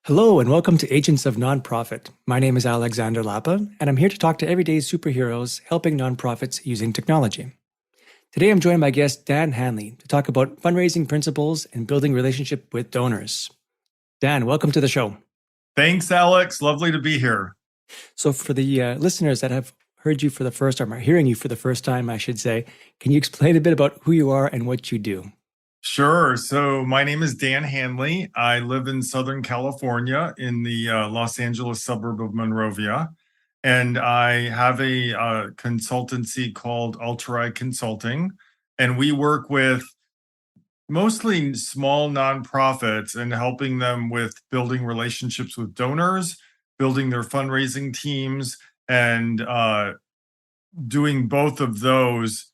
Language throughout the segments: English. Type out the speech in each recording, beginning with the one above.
Hello and welcome to Agents of Nonprofit. My name is Alexander Lapa, and I'm here to talk to everyday superheroes helping nonprofits using technology. Today I'm joined by guest Dan Hanley to talk about fundraising principles and building relationship with donors. Dan, welcome to the show. Thanks, Alex. Lovely to be here. So for the listeners that have heard you for the first time, or hearing you for the first time, I should say, can you explain a bit about who you are and what you do? Sure. So my name is Dan Hanley. I live in Southern California in the Los Angeles suburb of Monrovia. And I have a consultancy called Altrui Consulting. And we work with mostly small nonprofits and helping them with building relationships with donors, building their fundraising teams, and doing both of those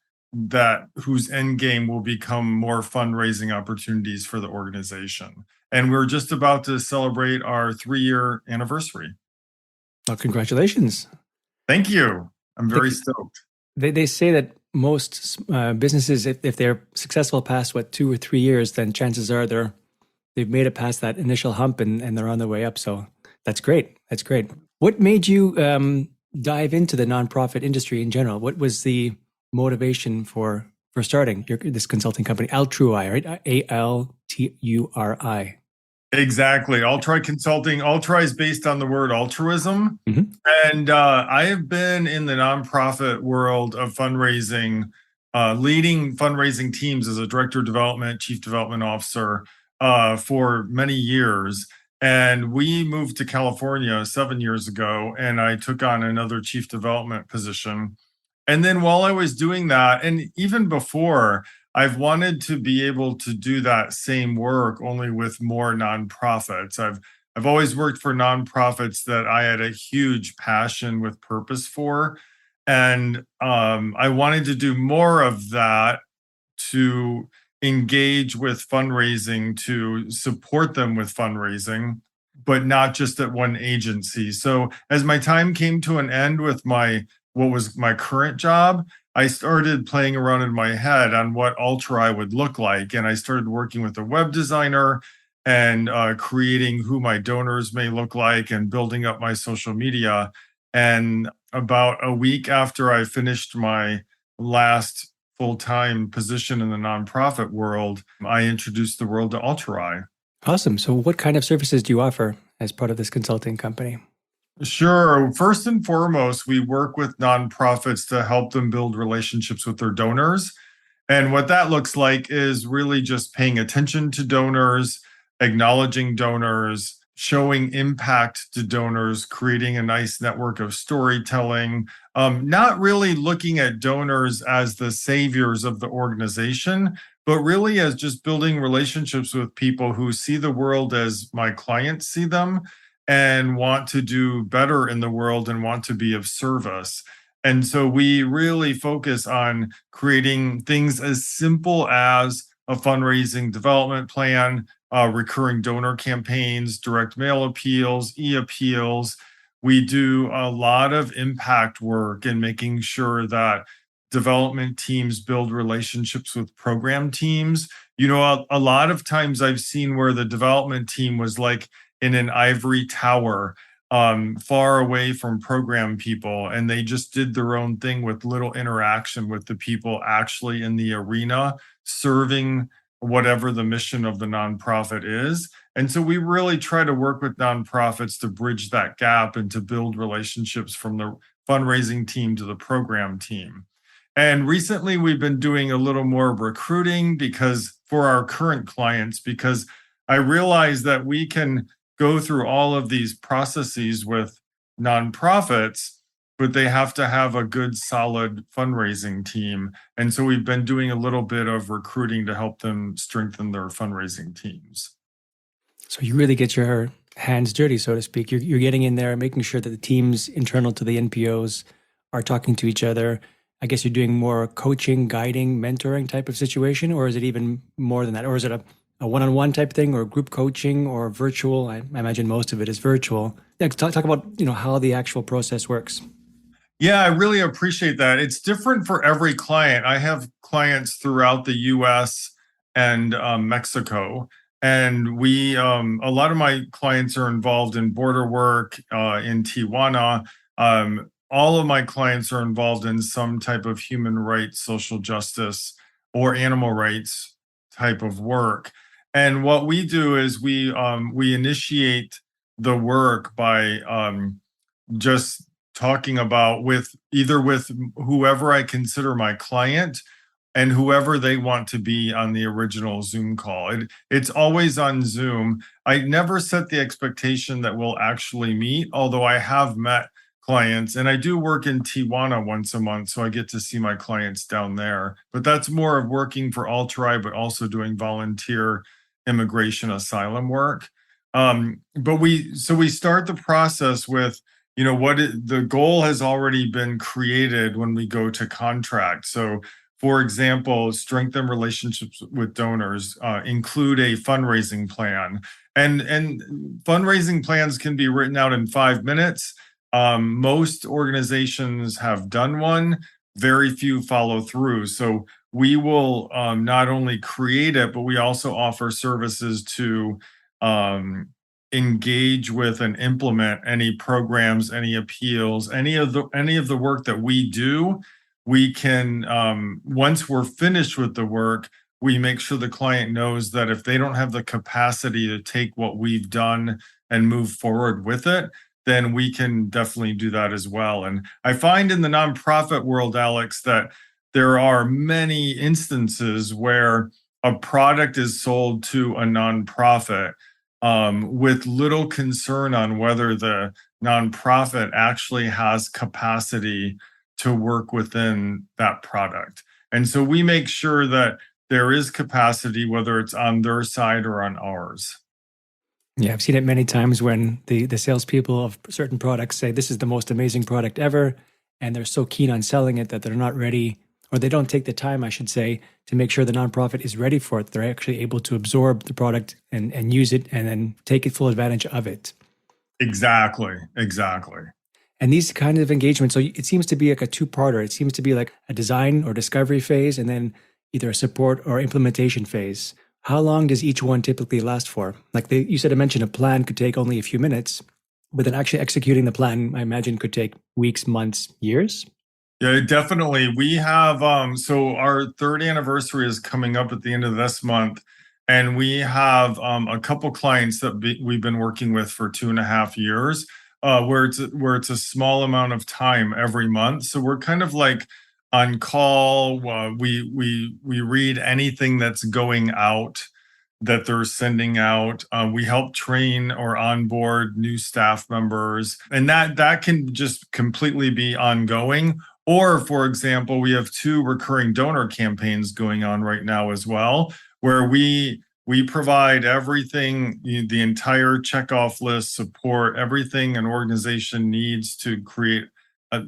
whose end game will become more fundraising opportunities for the organization. And we're just about to celebrate our 3-year anniversary. Well, congratulations. Thank you. I'm very stoked. They say that most businesses, if they're successful past 2 or 3 years, then chances are they've made it past that initial hump and they're on their way up. So that's great. That's great. What made you dive into the nonprofit industry in general? What was the motivation for starting this consulting company, Altrui, right? Alturi. Exactly. Altrui Consulting. Altrui is based on the word altruism. Mm-hmm. And I have been in the nonprofit world of fundraising, leading fundraising teams as a director of development, chief development officer for many years. And we moved to California 7 years ago, and I took on another chief development position. And then while I was doing that, and even before, I've wanted to be able to do that same work only with more nonprofits. I've always worked for nonprofits that I had a huge passion with purpose for. And I wanted to do more of that to engage with fundraising, to support them with fundraising, but not just at one agency. So as my time came to an end with what was my current job, I started playing around in my head on what Altrui would look like. And I started working with a web designer and creating who my donors may look like and building up my social media. And about a week after I finished my last full-time position in the nonprofit world, I introduced the world to Altrui. Awesome. So what kind of services do you offer as part of this consulting company? Sure. First and foremost, we work with nonprofits to help them build relationships with their donors. And what that looks like is really just paying attention to donors, acknowledging donors, showing impact to donors, creating a nice network of storytelling, not really looking at donors as the saviors of the organization, but really as just building relationships with people who see the world as my clients see them and want to do better in the world and want to be of service. And so we really focus on creating things as simple as a fundraising development plan, recurring donor campaigns, direct mail appeals, e-appeals. We do a lot of impact work in making sure that development teams build relationships with program teams. A lot of times I've seen where the development team was like in an ivory tower, far away from program people, and they just did their own thing with little interaction with the people actually in the arena serving whatever the mission of the nonprofit is. And so we really try to work with nonprofits to bridge that gap and to build relationships from the fundraising team to the program team. And recently we've been doing a little more recruiting for our current clients, because I realize that we can go through all of these processes with nonprofits, but they have to have a good, solid fundraising team. And so we've been doing a little bit of recruiting to help them strengthen their fundraising teams. So you really get your hands dirty, so to speak. You're getting in there, making sure that the teams internal to the NPOs are talking to each other. I guess you're doing more coaching, guiding, mentoring type of situation, or is it even more than that? Or is it a one-on-one type thing, or group coaching, or virtual? I imagine most of it is virtual. Yeah, talk about how the actual process works. Yeah, I really appreciate that. It's different for every client. I have clients throughout the U.S. and Mexico. And a lot of my clients are involved in border work in Tijuana. All of my clients are involved in some type of human rights, social justice, or animal rights type of work. And what we do is we initiate the work by just talking about with either with whoever I consider my client and whoever they want to be on the original Zoom call. It's always on Zoom. I never set the expectation that we'll actually meet, although I have met clients and I do work in Tijuana once a month, so I get to see my clients down there. But that's more of working for Altrui, but also doing volunteer immigration asylum work. But we start the process with the goal has already been created when we go to contract. So for example, strengthen relationships with donors, include a fundraising plan. And fundraising plans can be written out in 5 minutes. Most organizations have done one, very few follow through. So we will not only create it, but we also offer services to engage with and implement any programs, any appeals, any of the work that we do. We can once we're finished with the work, we make sure the client knows that if they don't have the capacity to take what we've done and move forward with it, then we can definitely do that as well. And I find in the nonprofit world, Alex, that there are many instances where a product is sold to a nonprofit with little concern on whether the nonprofit actually has capacity to work within that product. And so we make sure that there is capacity, whether it's on their side or on ours. Yeah, I've seen it many times when the salespeople of certain products say this is the most amazing product ever, and they're so keen on selling it that they're not ready, or they don't take the time, I should say, to make sure the nonprofit is ready for it. They're actually able to absorb the product and use it and then take it full advantage of it. Exactly, exactly. And these kind of engagements, so it seems to be like a two-parter. It seems to be like a design or discovery phase, and then either a support or implementation phase. How long does each one typically last for? Like you said, I mentioned a plan could take only a few minutes, but then actually executing the plan, I imagine, could take weeks, months, years. Yeah, definitely. We have so our third anniversary is coming up at the end of this month, and we have a couple clients that we've been working with for 2.5 years, where it's a small amount of time every month. So we're kind of like on call. We read anything that's going out that they're sending out. We help train or onboard new staff members, and that can just completely be ongoing. Or, for example, we have 2 recurring donor campaigns going on right now as well, where we provide everything, the entire checkoff list, support, everything an organization needs to create, a,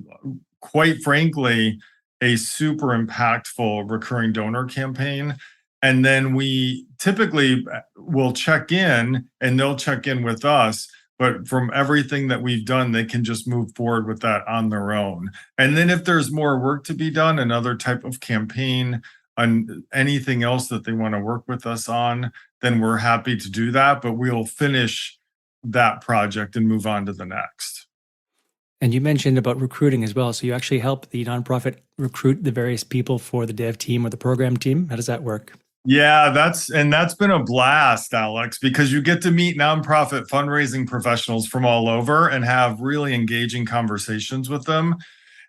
quite frankly, a super impactful recurring donor campaign. And then we typically will check in and they'll check in with us. But from everything that we've done, they can just move forward with that on their own. And then if there's more work to be done, another type of campaign, on anything else that they want to work with us on, then we're happy to do that. But we'll finish that project and move on to the next. And you mentioned about recruiting as well. So you actually help the nonprofit recruit the various people for the dev team or the program team. How does that work? Yeah, that's been a blast, Alex, because you get to meet nonprofit fundraising professionals from all over and have really engaging conversations with them.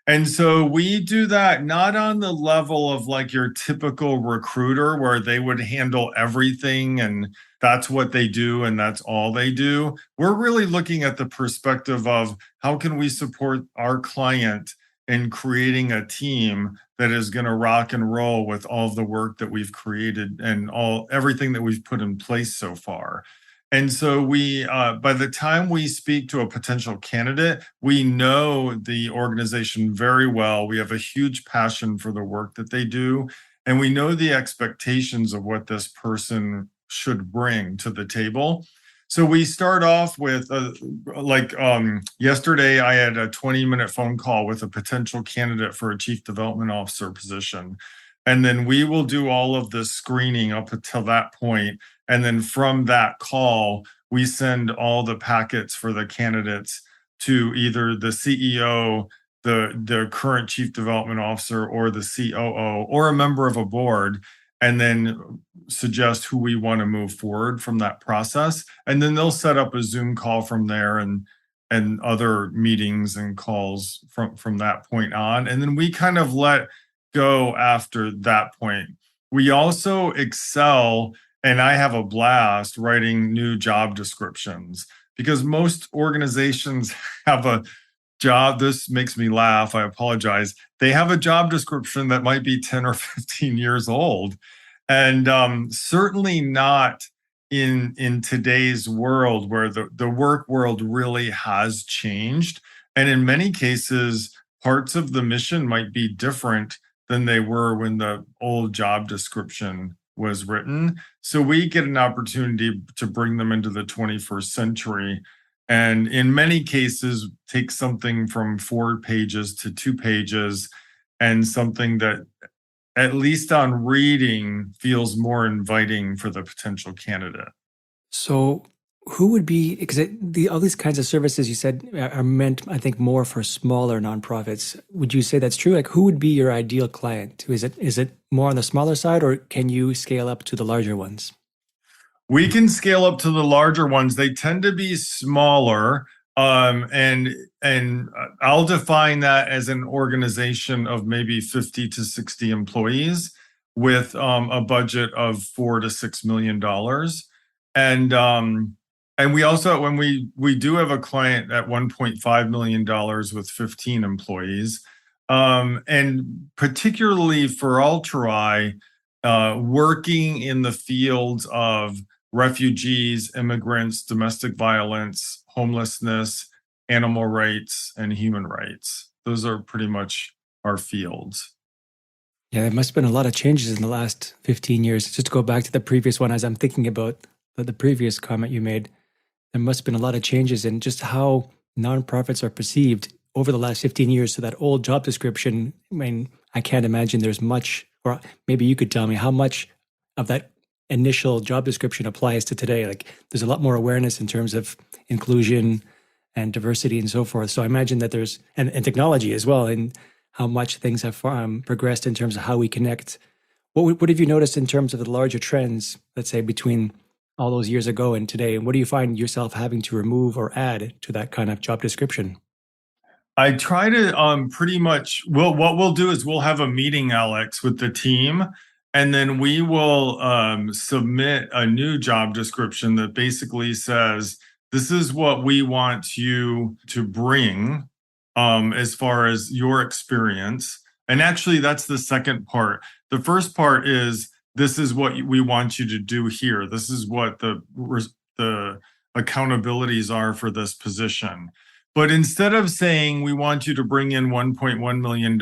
And so we do that not on the level of like your typical recruiter where they would handle everything and that's what they do and that's all they do. We're really looking at the perspective of how can we support our client in creating a team that is going to rock and roll with all of the work that we've created and everything that we've put in place so far. And so by the time we speak to a potential candidate, we know the organization very well. We have a huge passion for the work that they do, and we know the expectations of what this person should bring to the table. So we start off with yesterday, I had a 20-minute phone call with a potential candidate for a chief development officer position. And then we will do all of the screening up until that point. And then from that call, we send all the packets for the candidates to either the CEO, the current chief development officer, or the COO, or a member of a board, and then suggest who we want to move forward from that process. And then they'll set up a Zoom call from there, and other meetings and calls from that point on. And then we kind of let go after that point. We also excel, and I have a blast writing new job descriptions, because most organizations have a job. This makes me laugh. I apologize. They have a job description that might be 10 or 15 years old. And certainly not in today's world, where the work world really has changed. And in many cases, parts of the mission might be different than they were when the old job description was written. So we get an opportunity to bring them into the 21st century. And in many cases, take something from 4 pages to 2 pages, and something that, at least on reading, feels more inviting for the potential candidate. So who would be, because all these kinds of services you said are meant, I think, more for smaller nonprofits. Would you say that's true? Like, who would be your ideal client? Is it more on the smaller side, or can you scale up to the larger ones? We can scale up to the larger ones. They tend to be smaller, and I'll define that as an organization of maybe 50 to 60 employees with a budget of $4 to $6 million. And we also, when we do have a client at $1.5 million with 15 employees, and particularly for Altrui, working in the fields of refugees, immigrants, domestic violence, homelessness, animal rights, and human rights. Those are pretty much our fields. Yeah, there must have been a lot of changes in the last 15 years. Just to go back to the previous one, as I'm thinking about the previous comment you made, there must have been a lot of changes in just how nonprofits are perceived over the last 15 years. So that old job description, I mean, I can't imagine there's much, or maybe you could tell me how much of that initial job description applies to today. Like, there's a lot more awareness in terms of inclusion and diversity and so forth. So I imagine that there's, and technology as well, and how much things have progressed in terms of how we connect. What have you noticed in terms of the larger trends, let's say, between all those years ago and today? And what do you find yourself having to remove or add to that kind of job description? I try to pretty much, well, what we'll do is we'll have a meeting, Alex, with the team, and then we will submit a new job description that basically says, this is what we want you to bring as far as your experience. And actually, that's the second part. The first part is, this is what we want you to do here. This is what the accountabilities are for this position. But instead of saying we want you to bring in $1.1 million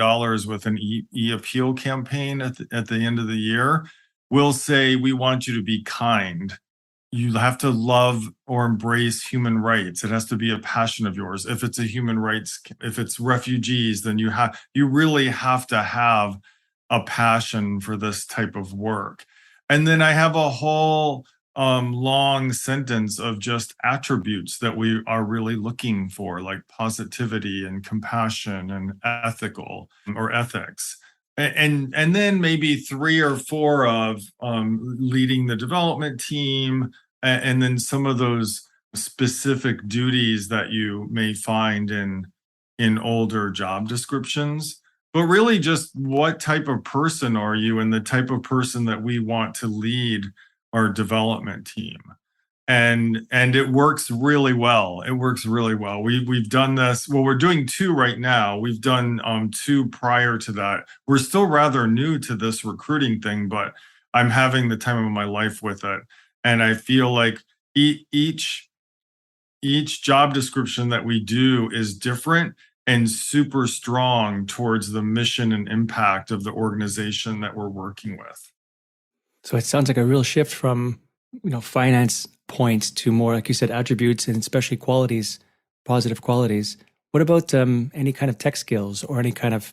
with an e-appeal campaign at the end of the year, we'll say we want you to be kind. You have to love or embrace human rights. It has to be a passion of yours. If it's a human rights, if it's refugees, then you really have to have a passion for this type of work. And then I have a whole long sentence of just attributes that we are really looking for, like positivity and compassion and ethical or ethics. And then maybe 3 or 4 of leading the development team, and then some of those specific duties that you may find in older job descriptions. But really, just what type of person are you, and the type of person that we want to lead our development team. And it works really well. It works really well. We've done this. Well, we're doing 2 right now. We've done 2 prior to that. We're still rather new to this recruiting thing, but I'm having the time of my life with it. And I feel like each job description that we do is different and super strong towards the mission and impact of the organization that we're working with. So it sounds like a real shift from, finance points to more, like you said, attributes, and especially qualities, positive qualities. What about any kind of tech skills or any kind of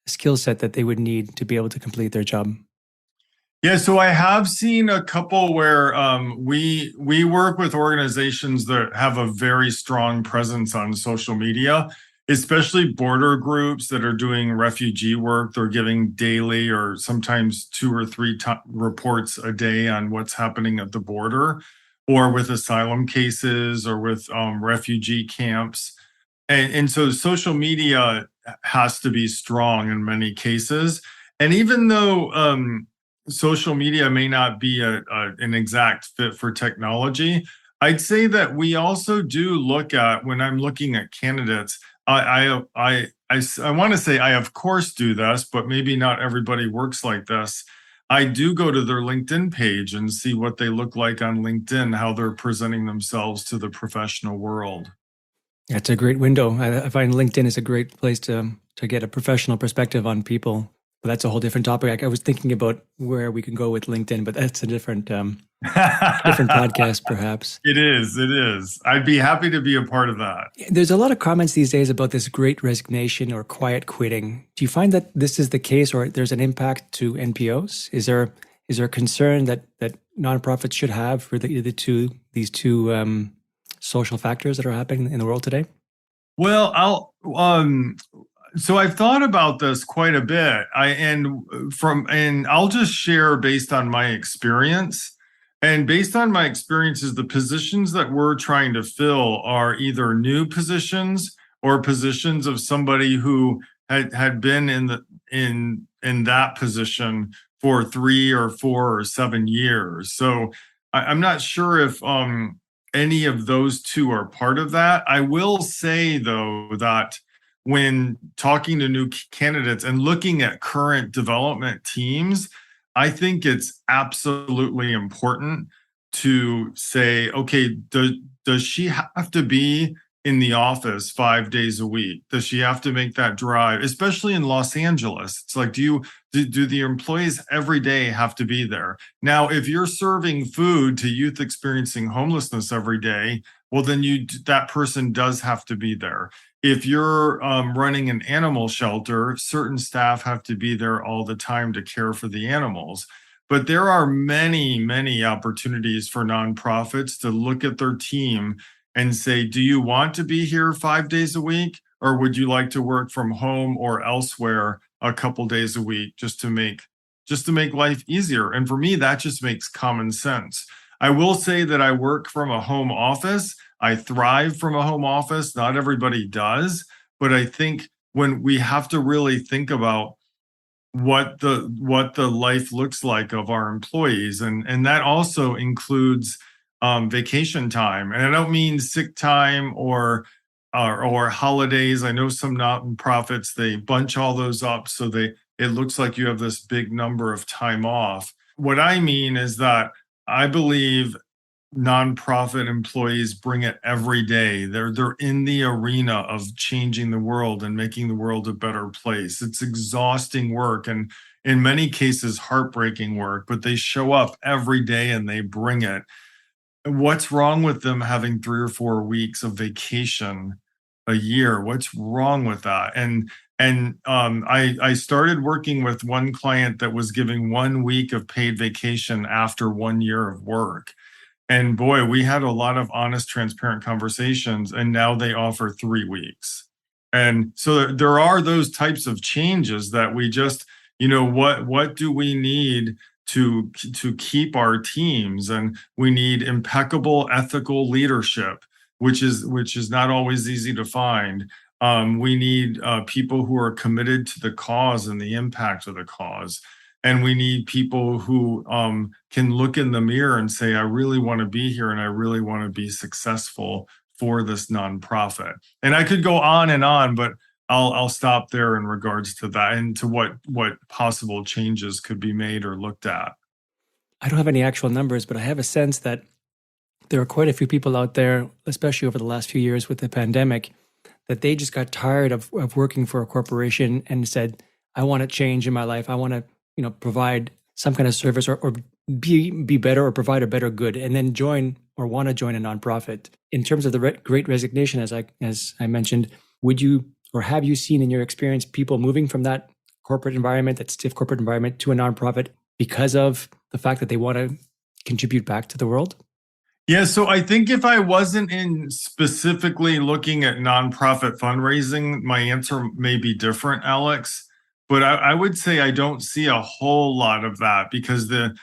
skill set that they would need to be able to complete their job? Yeah, so I have seen a couple where we work with organizations that have a very strong presence on social media, especially border groups that are doing refugee work. They're giving daily or sometimes two or three reports a day on what's happening at the border, or with asylum cases, or with refugee camps. And so social media has to be strong in many cases. And even though social media may not be an exact fit for technology, I'd say that we also do look at, when I'm looking at candidates, I want to say I of course do this, but maybe not everybody works like this. I do go to their LinkedIn page and see what they look like on LinkedIn, how they're presenting themselves to the professional world. That's a great window. I find LinkedIn is a great place to get a professional perspective on people. But that's a whole different topic. I was thinking about where we can go with LinkedIn, but that's a different different podcast, perhaps. It is. It is. I'd be happy to be a part of that. There's a lot of comments these days about this great resignation or quiet quitting. Do you find that this is the case, or there's an impact to NPOs? Is there a concern that nonprofits should have for these two social factors that are happening in the world today? Well, so I've thought about this quite a bit. And I'll just share based on my experience. And based on my experiences, the positions that we're trying to fill are either new positions or positions of somebody who had been in that position for 3 or 4 or 7 years. So I'm not sure if any of those two are part of that. I will say, though, that when talking to new candidates and looking at current development teams, I think it's absolutely important to say, okay, does she have to be in the office 5 days a week? Does she have to make that drive, especially in Los Angeles? It's like, do the employees every day have to be there? Now, if you're serving food to youth experiencing homelessness every day, well, then that person does have to be there. If you're running an animal shelter, certain staff have to be there all the time to care for the animals. But there are many, many opportunities for nonprofits to look at their team and say, do you want to be here 5 days a week? Or would you like to work from home or elsewhere a couple days a week just to make life easier? And for me, that just makes common sense. I will say that I work from a home office. I thrive from a home office. Not everybody does, but I think when we have to really think about what the life looks like of our employees, and that also includes vacation time. And I don't mean sick time or holidays. I know some nonprofits, they bunch all those up so it looks like you have this big number of time off. What I mean is that I believe nonprofit employees bring it every day. They're in the arena of changing the world and making the world a better place. It's exhausting work and in many cases heartbreaking work, but they show up every day and they bring it. What's wrong with them having 3 or 4 weeks of vacation a year? What's wrong with that? I started working with one client that was giving 1 week of paid vacation after 1 year of work. And boy, we had a lot of honest, transparent conversations, and now they offer 3 weeks. And so there are those types of changes that we just, what do we need to keep our teams? And we need impeccable ethical leadership, which is not always easy to find. We need people who are committed to the cause and the impact of the cause. And we need people who can look in the mirror and say, I really want to be here and I really want to be successful for this nonprofit. And I could go on, but I'll stop there in regards to that and to what possible changes could be made or looked at. I don't have any actual numbers, but I have a sense that there are quite a few people out there, especially over the last few years with the pandemic, that they just got tired of working for a corporation and said, I want to change in my life. I want to provide some kind of service or be better or provide a better good, and then join or want to join a nonprofit. In terms of the great resignation, as I mentioned, would you or have you seen in your experience people moving from that corporate environment, that stiff corporate environment, to a nonprofit because of the fact that they want to contribute back to the world? Yeah, so I think if I wasn't in specifically looking at nonprofit fundraising, my answer may be different, Alex. But I would say I don't see a whole lot of that because the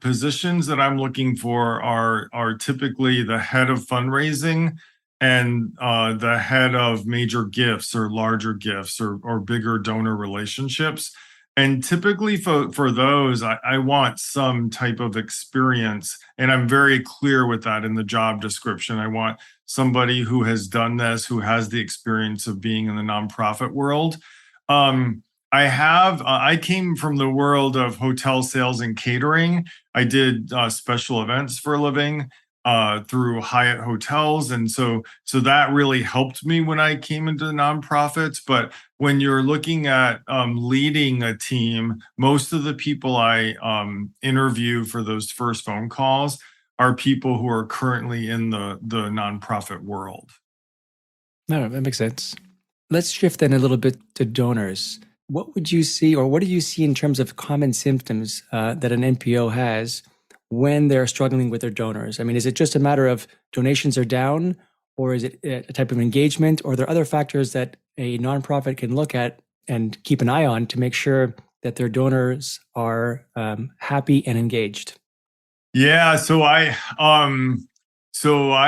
positions that I'm looking for are typically the head of fundraising and the head of major gifts or larger gifts or bigger donor relationships. And typically for those, I want some type of experience. And I'm very clear with that in the job description. I want somebody who has done this, who has the experience of being in the nonprofit world. I came from the world of hotel sales and catering. I did special events for a living through Hyatt hotels. And so that really helped me when I came into the nonprofits. But when you're looking at leading a team, most of the people I interview for those first phone calls are people who are currently in the nonprofit world. No, that makes sense. Let's shift then a little bit to donors. What would you see, or what do you see in terms of common symptoms that an NPO has when they're struggling with their donors? I mean, is it just a matter of donations are down, or is it a type of engagement, or are there other factors that a nonprofit can look at and keep an eye on to make sure that their donors are happy and engaged? Yeah, so I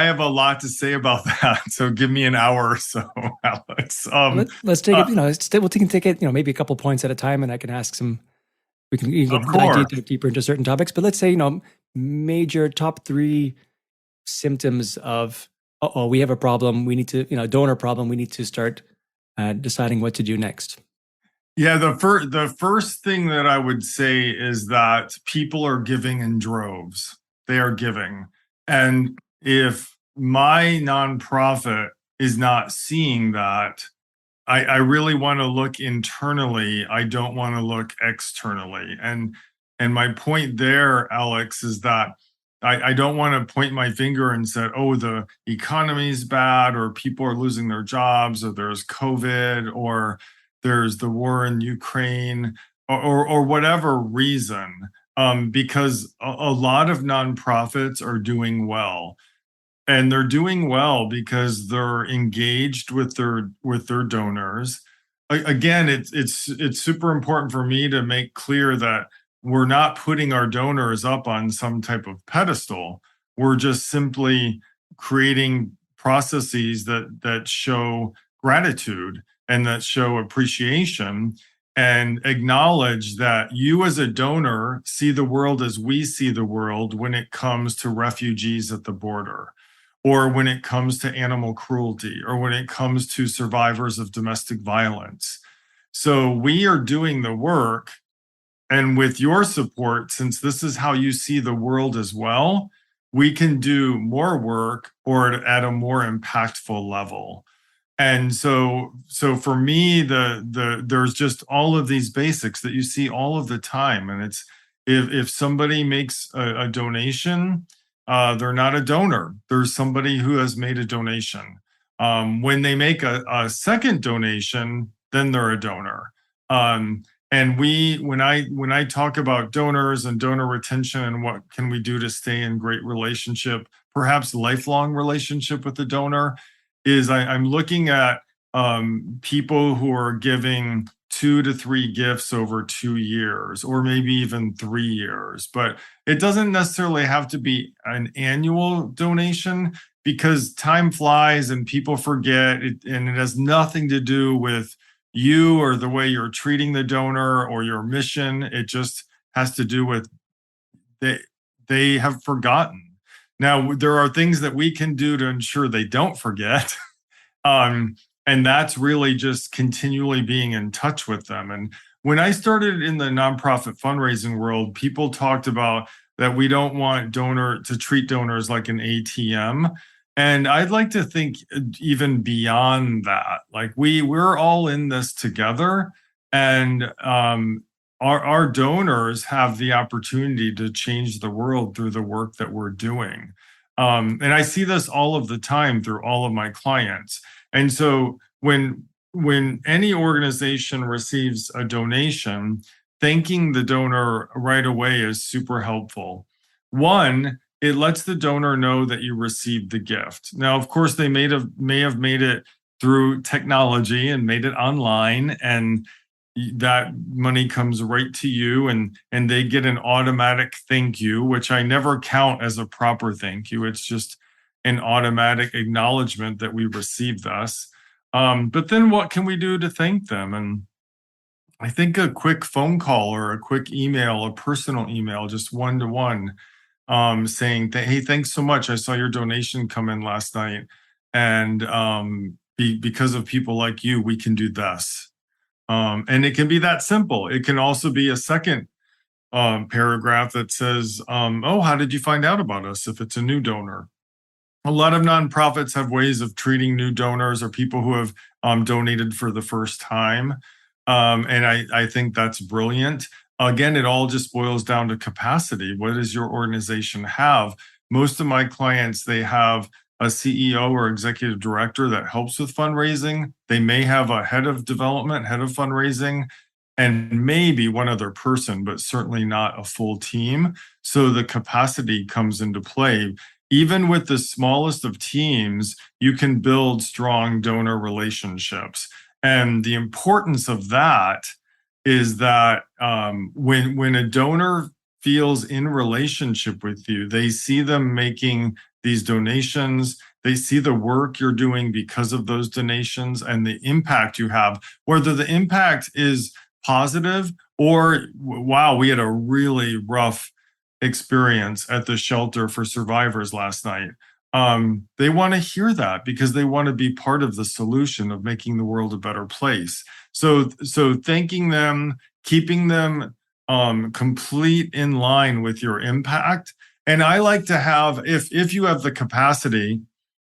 have a lot to say about that. So give me an hour or so, Alex. Let's take it. We can take it. Maybe a couple points at a time, and I can ask some. We can of dive course. deeper into certain topics. But let's say major top 3 symptoms of we have a problem. We need to donor problem. We need to start deciding what to do next. Yeah, the first thing that I would say is that people are giving in droves. They are giving. And if my nonprofit is not seeing that, I really want to look internally. I don't want to look externally. And my point there, Alex, is that I don't want to point my finger and say, oh, the economy's bad, or people are losing their jobs, or there's COVID, or there's the war in Ukraine, or whatever reason, because a lot of nonprofits are doing well. And they're doing well because they're engaged with their donors. Again, it's super important for me to make clear that we're not putting our donors up on some type of pedestal. We're just simply creating processes that show gratitude and that show appreciation and acknowledge that you as a donor see the world as we see the world when it comes to refugees at the border, or when it comes to animal cruelty, or when it comes to survivors of domestic violence. So we are doing the work, and with your support, since this is how you see the world as well, we can do more work or at a more impactful level. And so for me, there's just all of these basics that you see all of the time. And it's if somebody makes a donation, they're not a donor. There's somebody who has made a donation. When they make a second donation, then they're a donor. And when I talk about donors and donor retention and what can we do to stay in great relationship, perhaps lifelong relationship with the donor, is I'm looking at people who are giving 2 to 3 gifts over 2 years, or maybe even 3 years. But it doesn't necessarily have to be an annual donation, because time flies and people forget, and it has nothing to do with you or the way you're treating the donor or your mission. It just has to do with they have forgotten. Now, there are things that we can do to ensure they don't forget. And that's really just continually being in touch with them. And when I started in the nonprofit fundraising world, people talked about that we don't want to treat donors like an ATM. And I'd like to think even beyond that, like we're all in this together, and our donors have the opportunity to change the world through the work that we're doing. And I see this all of the time through all of my clients. And so when any organization receives a donation, thanking the donor right away is super helpful. One, it lets the donor know that you received the gift. Now, of course, they may have made it through technology and made it online, and that money comes right to you, and they get an automatic thank you, which I never count as a proper thank you. It's just an automatic acknowledgement that we received this. But then what can we do to thank them? And I think a quick phone call or a quick email, a personal email, just one-to-one, saying that, hey, thanks so much. I saw your donation come in last night. And because of people like you, we can do this. And it can be that simple. It can also be a second paragraph that says, oh, how did you find out about us if it's a new donor? A lot of nonprofits have ways of treating new donors or people who have donated for the first time. And I think that's brilliant. Again, it all just boils down to capacity. What does your organization have? Most of my clients, they have a CEO or executive director that helps with fundraising. They may have a head of development, head of fundraising, and maybe one other person, but certainly not a full team. So the capacity comes into play. Even with the smallest of teams, you can build strong donor relationships. And the importance of that is that when a donor feels in relationship with you, they see them making these donations, they see the work you're doing because of those donations and the impact you have, whether the impact is positive or, wow, we had a really rough experience at the shelter for survivors last night. They want to hear that because they want to be part of the solution of making the world a better place. So thanking them, keeping them complete in line with your impact. And I like to have, if you have the capacity,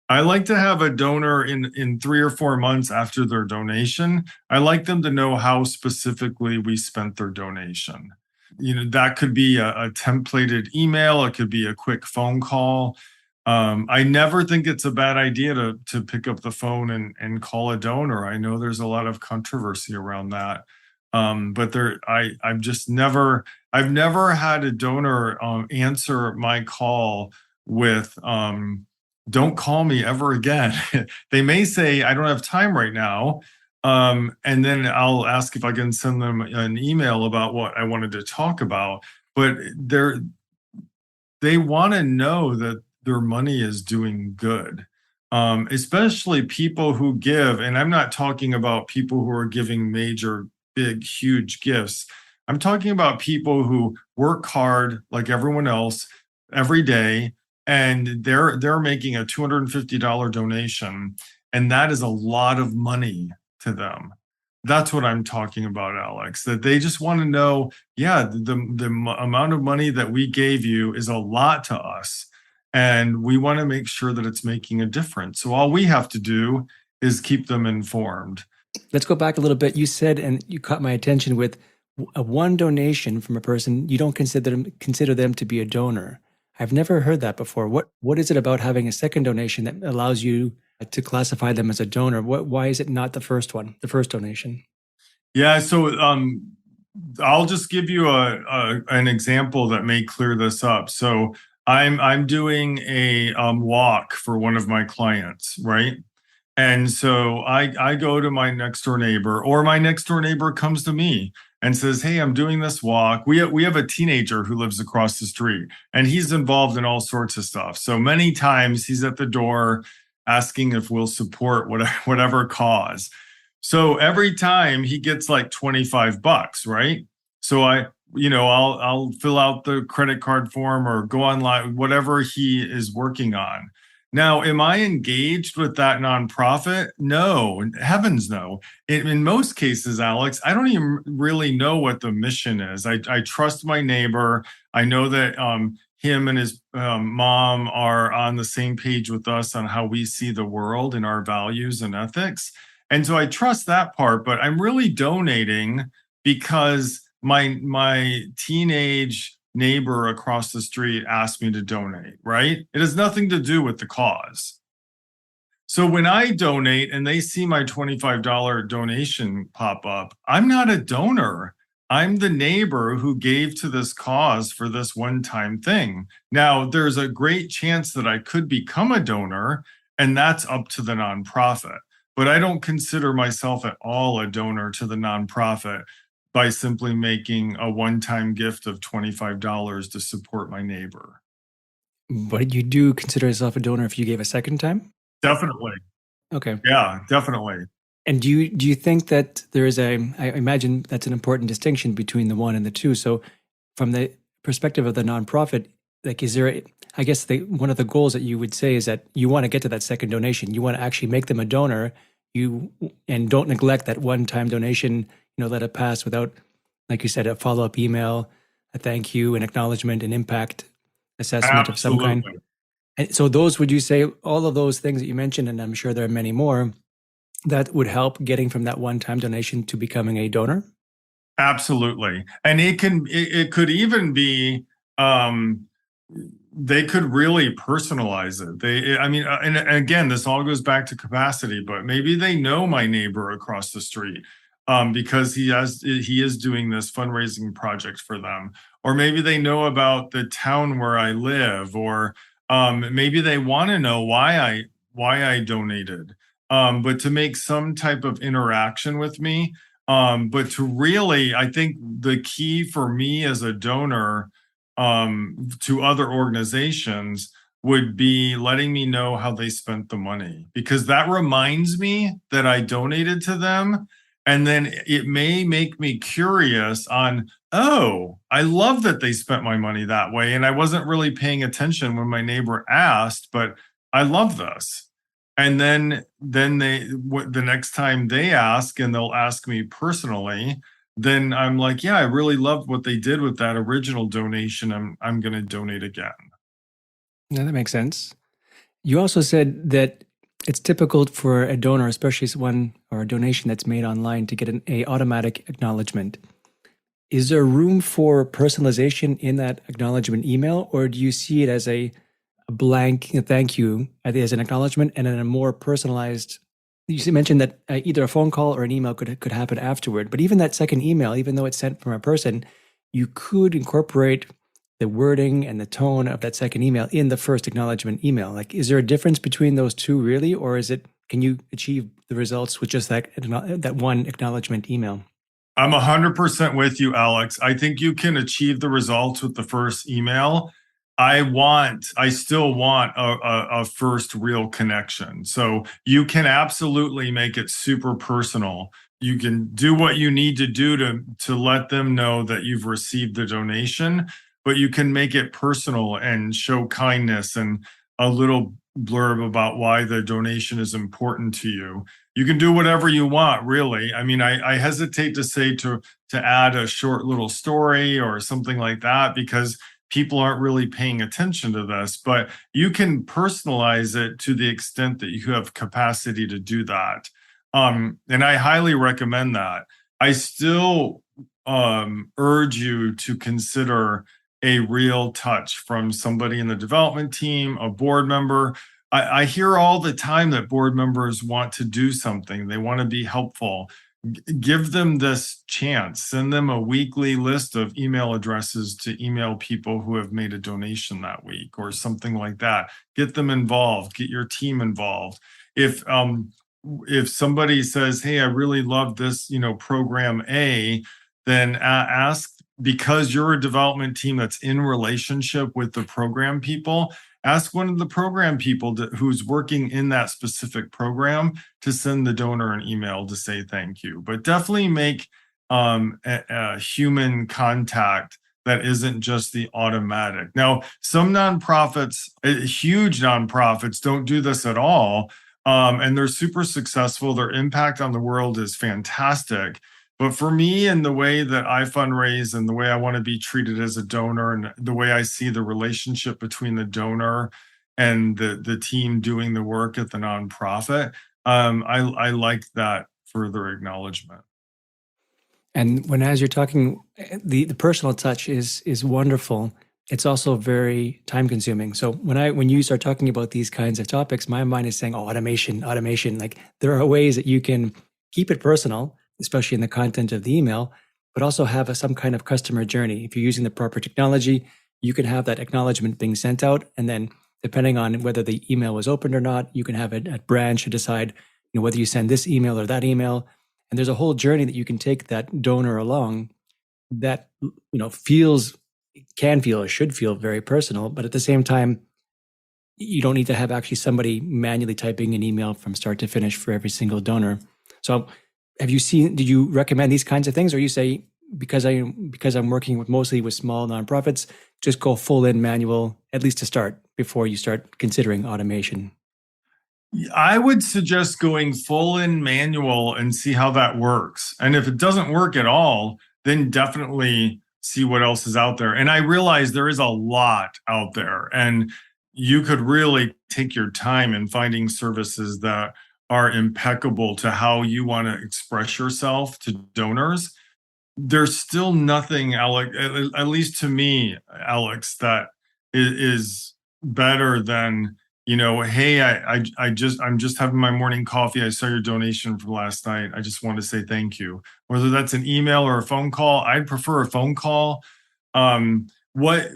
I like to have a donor in 3 or 4 months after their donation. I like them to know how specifically we spent their donation. That could be a templated email. It could be a quick phone call. I never think it's a bad idea to pick up the phone and call a donor. I know there's a lot of controversy around that. But I've never had a donor answer my call with, don't call me ever again. They may say, I don't have time right now. And then I'll ask if I can send them an email about what I wanted to talk about. But they want to know that their money is doing good. Especially people who give, and I'm not talking about people who are giving major, big, huge gifts. I'm talking about people who work hard like everyone else every day, and they're making a $250 donation, and that is a lot of money to them. That's what I'm talking about, Alex, that they just want to know, yeah, the amount of money that we gave you is a lot to us, and we want to make sure that it's making a difference. So all we have to do is keep them informed. Let's go back a little bit. You said, and you caught my attention with one donation from a person, you don't consider them to be a donor. I've never heard that before. What is it about having a second donation that allows you to classify them as a donor? Why is it not the first one, the first donation? Yeah, so I'll just give you an example that may clear this up. So I'm doing a walk for one of my clients, right? And so I go to my next door neighbor, or my next door neighbor comes to me and says, hey, I'm doing this walk. We have a teenager who lives across the street, and he's involved in all sorts of stuff. So many times he's at the door asking if we'll support whatever cause. So every time he gets like $25, right? So I'll fill out the credit card form or go online, whatever he is working on. Now, am I engaged with that nonprofit? No, heavens no. In most cases, Alex, I don't even really know what the mission is. I trust my neighbor. I know that him and his mom are on the same page with us on how we see the world and our values and ethics. And so I trust that part, but I'm really donating because my teenage neighbor across the street asked me to donate, right? It has nothing to do with the cause. So when I donate and they see my $25 donation pop up, I'm not a donor. I'm the neighbor who gave to this cause for this one-time thing. Now, there's a great chance that I could become a donor, and that's up to the nonprofit. But I don't consider myself at all a donor to the nonprofit by simply making a one-time gift of $25 to support my neighbor. But you do consider yourself a donor if you gave a second time? Definitely. Okay. Yeah, definitely. And do you think that there is I imagine that's an important distinction between the one and the two. So from the perspective of the nonprofit, like I guess one of the goals that you would say is that you want to get to that second donation. You want to actually make them a donor, and don't neglect that one-time donation, let it pass without, like you said, a follow-up email, a thank you, an acknowledgement, an impact assessment of some kind. Absolutely. And so would you say all of those things that you mentioned, and I'm sure there are many more, that would help getting from that one-time donation to becoming a donor? Absolutely. And it could even be, they could really personalize it. I mean, and again, this all goes back to capacity, but maybe they know my neighbor across the street, because he is doing this fundraising project for them, or maybe they know about the town where I live, or maybe they want to know why I donated. But to make some type of interaction with me, but to really, I think the key for me as a donor, to other organizations, would be letting me know how they spent the money, because that reminds me that I donated to them. And then it may make me curious on, oh, I love that they spent my money that way. And I wasn't really paying attention when my neighbor asked, but I love this. And then the next time they ask, and they'll ask me personally, then I'm like, yeah, I really loved what they did with that original donation. I'm going to donate again. Yeah, that makes sense. You also said that it's typical for a donor, especially one or a donation that's made online, to get a automatic acknowledgement. Is there room for personalization in that acknowledgement email, or do you see it as a blank thank you as an acknowledgement, and then a more personalized? You mentioned that either a phone call or an email could happen afterward, but even that second email, even though it's sent from a person, you could incorporate the wording and the tone of that second email in the first acknowledgement email. Like, is there a difference between those two really, or can you achieve the results with just that one acknowledgement email? I'm 100% with you, Alex. I think you can achieve the results with the first email. I still want a first real connection. So you can absolutely make it super personal. You can do what you need to do to let them know that you've received the donation, but you can make it personal and show kindness and a little blurb about why the donation is important to you. You can do whatever you want, really. I mean, I hesitate to say to add a short little story or something like that, because people aren't really paying attention to this, but you can personalize it to the extent that you have capacity to do that. And I highly recommend that. I still urge you to consider a real touch from somebody in the development team, a board member. I hear all the time that board members want to do something. They want to be helpful. Give them this chance. Send them a weekly list of email addresses to email people who have made a donation that week, or something like that. Get them involved. Get your team involved. If somebody says, "Hey, I really love this, program A," then ask, because you're a development team that's in relationship with the program people, ask one of the program people who's working in that specific program to send the donor an email to say thank you. But definitely make a human contact that isn't just the automatic. Now, some nonprofits, huge nonprofits, don't do this at all. And they're super successful. Their impact on the world is fantastic. But for me, and the way that I fundraise and the way I want to be treated as a donor, and the way I see the relationship between the donor and the team doing the work at the nonprofit, I like that further acknowledgement. And as you're talking, the personal touch is wonderful. It's also very time consuming. So when you start talking about these kinds of topics, my mind is saying, oh, automation. Like, there are ways that you can keep it personal, especially in the content of the email, but also have some kind of customer journey. If you're using the proper technology, you can have that acknowledgement being sent out. And then depending on whether the email was opened or not, you can have it at branch to decide, whether you send this email or that email. And there's a whole journey that you can take that donor along that, can feel or should feel very personal. But at the same time, you don't need to have actually somebody manually typing an email from start to finish for every single donor. So did you recommend these kinds of things, or you say, because I'm working mostly with small nonprofits, just go full in manual, at least to start, before you start considering automation? I would suggest going full in manual and see how that works. And if it doesn't work at all, then definitely see what else is out there. And I realize there is a lot out there, and you could really take your time in finding services that are impeccable to how you want to express yourself to donors. There's still nothing, Alex, at least to me, Alex, that is better than, hey, I'm just having my morning coffee. I saw your donation from last night. I just want to say thank you. Whether that's an email or a phone call, I'd prefer a phone call. What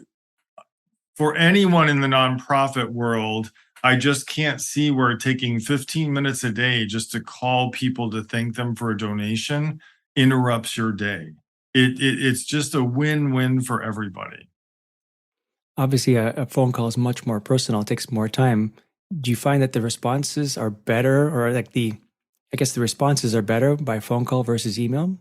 for anyone in the nonprofit world, I just can't see where taking 15 minutes a day just to call people to thank them for a donation interrupts your day. It's just a win-win for everybody. Obviously, a phone call is much more personal. It takes more time. Do you find that the responses are better, or the responses are better by phone call versus email?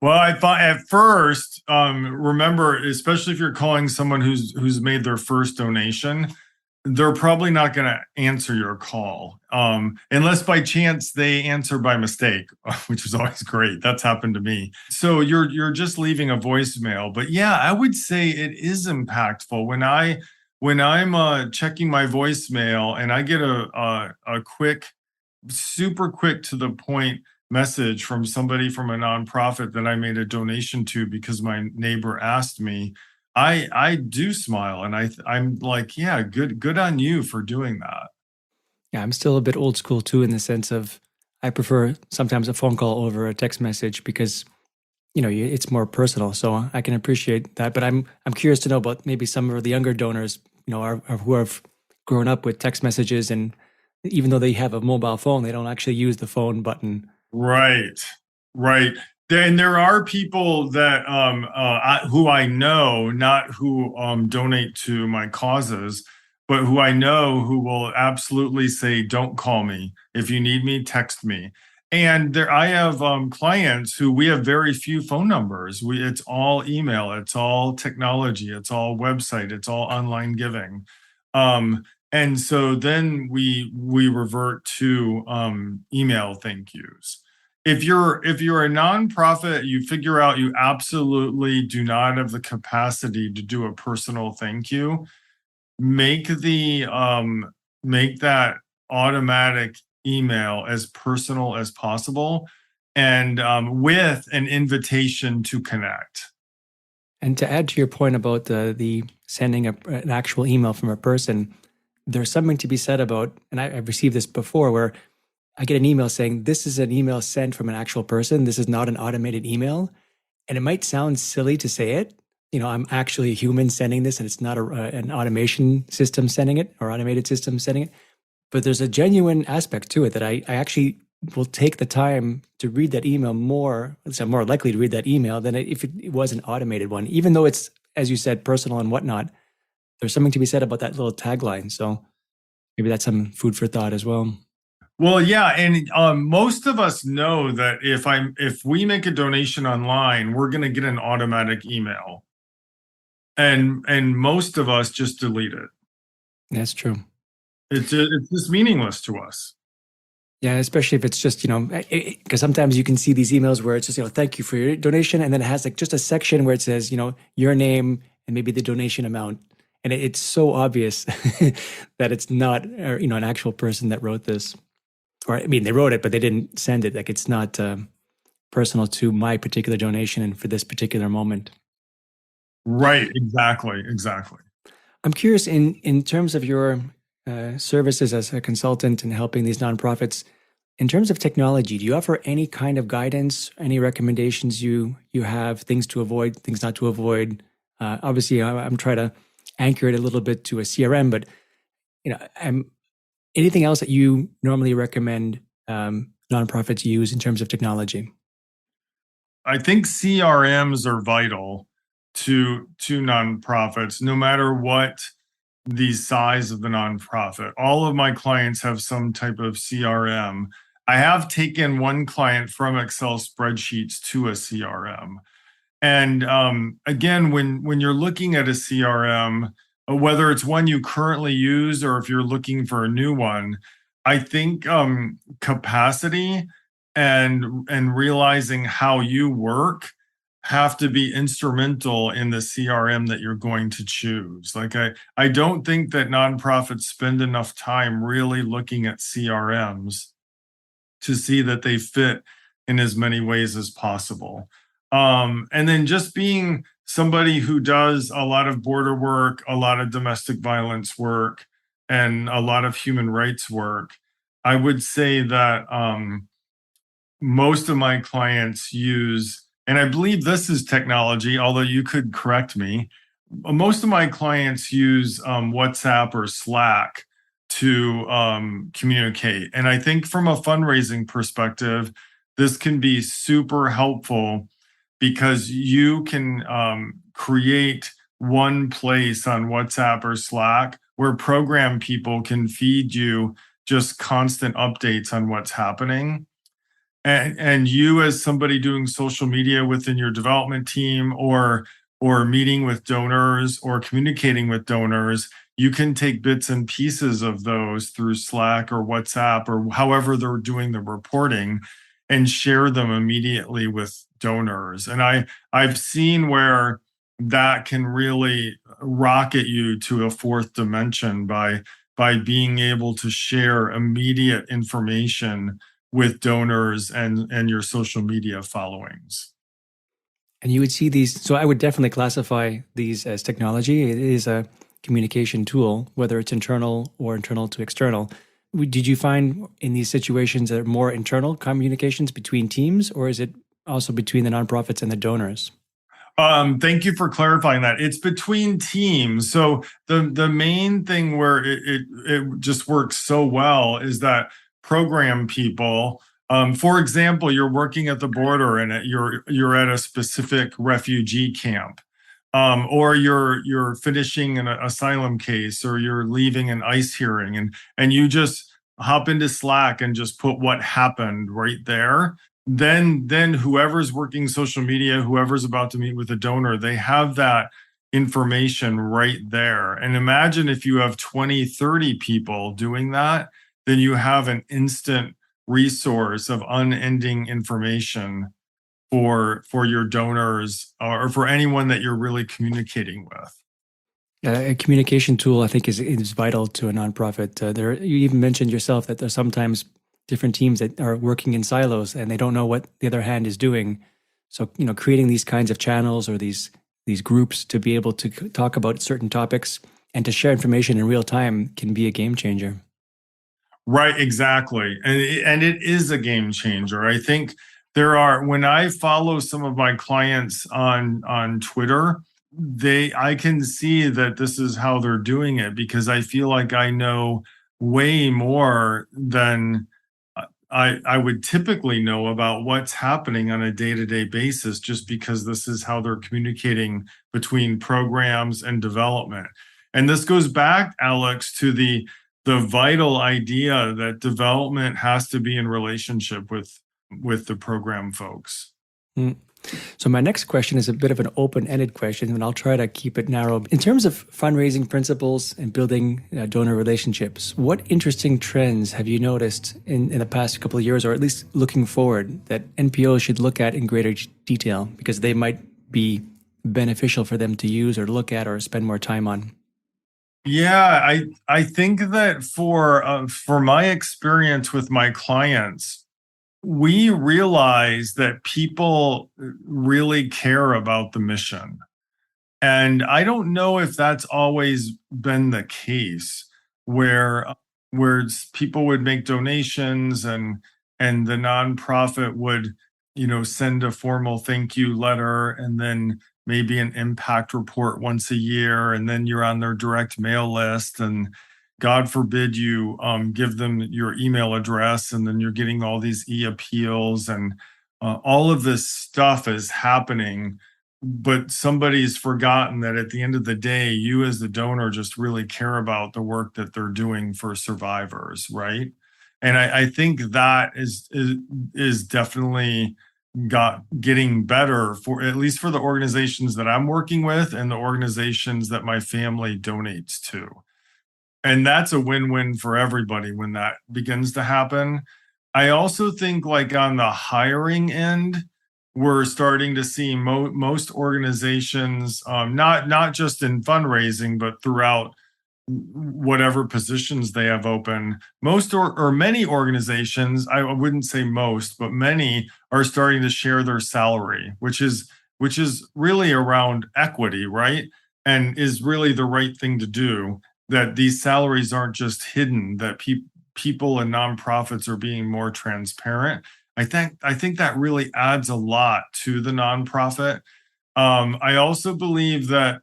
Well, I thought at first, remember, especially if you're calling someone who's made their first donation, they're probably not going to answer your call, unless by chance they answer by mistake, which is always great. That's happened to me. So you're just leaving a voicemail. But yeah, I would say it is impactful when I'm checking my voicemail and I get a quick, super quick to the point message from somebody from a nonprofit that I made a donation to because my neighbor asked me. I do smile, and I'm like, yeah, good on you for doing that. Yeah, I'm still a bit old school too, in the sense of I prefer sometimes a phone call over a text message because it's more personal. So I can appreciate that. But I'm curious to know about maybe some of the younger donors, who have grown up with text messages, and even though they have a mobile phone, they don't actually use the phone button. Right, right. Then there are people that who I know, not who donate to my causes, but who I know who will absolutely say, "Don't call me. If you need me, text me." And I have clients who we have very few phone numbers. It's all email, it's all technology, it's all website, it's all online giving. And so then we revert to email thank yous. If you're a nonprofit, you figure out you absolutely do not have the capacity to do a personal thank you, make that automatic email as personal as possible, and with an invitation to connect. And to add to your point about the sending an actual email from a person, there's something to be said about, and I've received this before, where I get an email saying, this is an email sent from an actual person. This is not an automated email. And it might sound silly to say it. I'm actually a human sending this, and it's not an automation system sending it, or automated system sending it. But there's a genuine aspect to it that I actually will take the time to read that email more. At least I'm more likely to read that email than if it was an automated one. Even though it's, as you said, personal and whatnot, there's something to be said about that little tagline. So maybe that's some food for thought as well. Well, yeah, and most of us know that if we make a donation online, we're going to get an automatic email, and most of us just delete it. That's true. It's just meaningless to us. Yeah, especially if it's just, because sometimes you can see these emails where it's just, thank you for your donation, and then it has like just a section where it says, your name and maybe the donation amount, and it's so obvious that it's not, an actual person that wrote this. Or I mean, they wrote it, but they didn't send it. Like, it's not personal to my particular donation and for this particular moment. Right. Exactly. I'm curious, in terms of your services as a consultant and helping these nonprofits, In terms of technology, do you offer any kind of guidance, any recommendations you have, things to avoid, things not to avoid? Obviously, I'm trying to anchor it a little bit to a CRM, but I'm anything else that you normally recommend nonprofits use in terms of technology? I think CRMs are vital to nonprofits, no matter what the size of the nonprofit. All of my clients have some type of CRM. I have taken one client from Excel spreadsheets to a CRM. And again, when you're looking at a CRM, whether it's one you currently use or if you're looking for a new one, I think capacity and realizing how you work have to be instrumental in the CRM that you're going to choose. Like I don't think that nonprofits spend enough time really looking at CRMs to see that they fit in as many ways as possible. And then just being somebody who does a lot of border work, a lot of domestic violence work, and a lot of human rights work, I would say that most of my clients use, and I believe this is technology, although you could correct me, most of my clients use WhatsApp or Slack to communicate. And I think from a fundraising perspective, this can be super helpful because you can create one place on WhatsApp or Slack where program people can feed you just constant updates on what's happening. And you as somebody doing social media within your development team or meeting with donors or communicating with donors, you can take bits and pieces of those through Slack or WhatsApp or however they're doing the reporting and share them immediately with donors. And I've seen where that can really rocket you to a fourth dimension by being able to share immediate information with donors and your social media followings. And you would see these. So I would definitely classify these as technology. It is a communication tool, whether it's internal or internal to external. Did you find in these situations that are more internal communications between teams, or is it also between the nonprofits and the donors? Thank you for clarifying that. It's between teams. So the main thing where it just works so well is that program people, for example, you're working at the border and you're at a specific refugee camp, or you're finishing an asylum case, or you're leaving an ICE hearing, and you just hop into Slack and just put what happened right there. Then whoever's working social media, whoever's about to meet with a donor, they have that information right there. And imagine if you have 20, 30 people doing that, then you have an instant resource of unending information for your donors or for anyone that you're really communicating with. A communication tool, I think, is vital to a nonprofit. You even mentioned yourself that there's sometimes different teams that are working in silos and they don't know what the other hand is doing. So, creating these kinds of channels or these groups to be able to talk about certain topics and to share information in real time can be a game changer. Right, exactly. And it is a game changer. I think when I follow some of my clients on Twitter, I can see that this is how they're doing it because I feel like I know way more than I would typically know about what's happening on a day-to-day basis just because this is how they're communicating between programs and development. And this goes back, Alex, to the vital idea that development has to be in relationship with the program folks. Mm. So my next question is a bit of an open-ended question, and I'll try to keep it narrow. In terms of fundraising principles and building donor relationships, what interesting trends have you noticed in the past couple of years, or at least looking forward, that NPOs should look at in greater detail because they might be beneficial for them to use or look at or spend more time on? Yeah, I think that for my experience with my clients, we realize that people really care about the mission. And I don't know if that's always been the case where people would make donations and the nonprofit would, send a formal thank you letter, and then maybe an impact report once a year, and then you're on their direct mail list, and God forbid you give them your email address, and then you're getting all these e-appeals, and all of this stuff is happening. But somebody's forgotten that at the end of the day, you as the donor just really care about the work that they're doing for survivors, right? And I think that is definitely getting better, for at least for the organizations that I'm working with and the organizations that my family donates to. And that's a win-win for everybody when that begins to happen. I also think, like, on the hiring end, we're starting to see most organizations, not just in fundraising, but throughout whatever positions they have open. Most or many organizations, I wouldn't say most, but many are starting to share their salary, which is really around equity, right? And is really the right thing to do. That these salaries aren't just hidden, that people and nonprofits are being more transparent. I think that really adds a lot to the nonprofit. I also believe that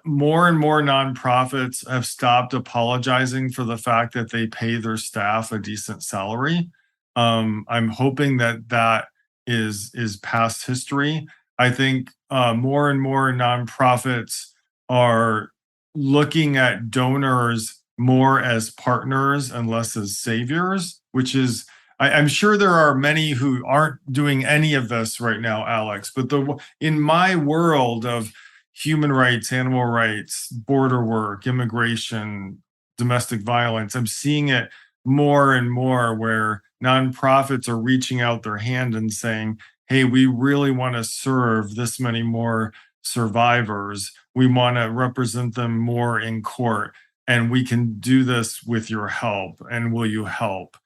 more and more nonprofits have stopped apologizing for the fact that they pay their staff a decent salary. I'm hoping that is past history. I think more and more nonprofits are looking at donors more as partners and less as saviors, which is, I'm sure there are many who aren't doing any of this right now, Alex, but in my world of human rights, animal rights, border work, immigration, domestic violence, I'm seeing it more and more where nonprofits are reaching out their hand and saying, hey, we really want to serve this many more survivors. We want to represent them more in court, and we can do this with your help. And will you help?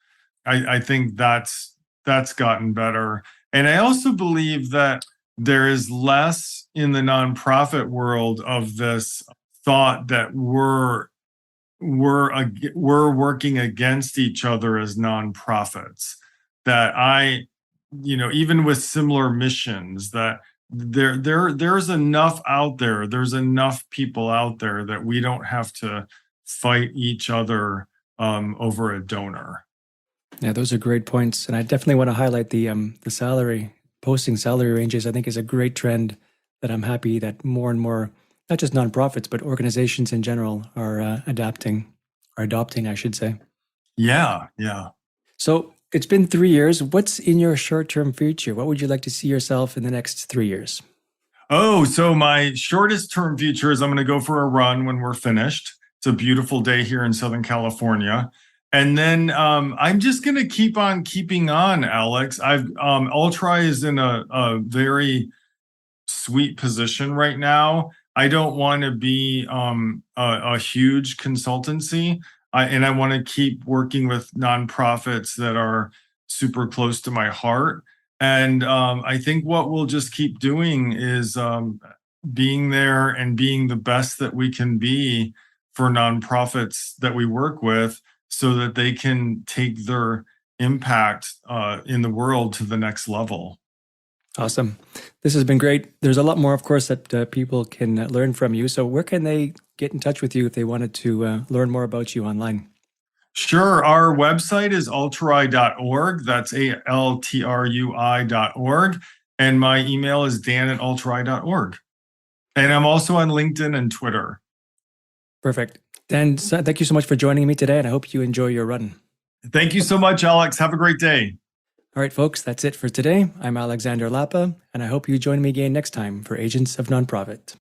I think that's gotten better. And I also believe that there is less in the nonprofit world of this thought that we're working against each other as nonprofits. That even with similar missions, that there's enough out there. There's enough people out there that we don't have to fight each other over a donor. Yeah, those are great points, and I definitely want to highlight the posting salary ranges. I think is a great trend that I'm happy that more and more, not just nonprofits, but organizations in general are adopting, I should say. Yeah. So it's been 3 years. What's in your short-term future? What would you like to see yourself in the next 3 years? Oh, so my shortest term future is I'm going to go for a run when we're finished. It's a beautiful day here in Southern California. And then I'm just going to keep on keeping on, Alex. Altrui is in a very sweet position right now. I don't want to be a huge consultancy, and I want to keep working with nonprofits that are super close to my heart. And I think what we'll just keep doing is being there and being the best that we can be for nonprofits that we work with, so that they can take their impact in the world to the next level. Awesome. This has been great. There's a lot more, of course, that people can learn from you. So where can they get in touch with you if they wanted to learn more about you online? Sure. Our website is altrui.org. That's altrui.org. And my email is dan@altrui.org. And I'm also on LinkedIn and Twitter. Perfect. Dan, thank you so much for joining me today, and I hope you enjoy your run. Thank you so much, Alex. Have a great day. All right, folks, that's it for today. I'm Alexander Lapa, and I hope you join me again next time for Agents of Nonprofit.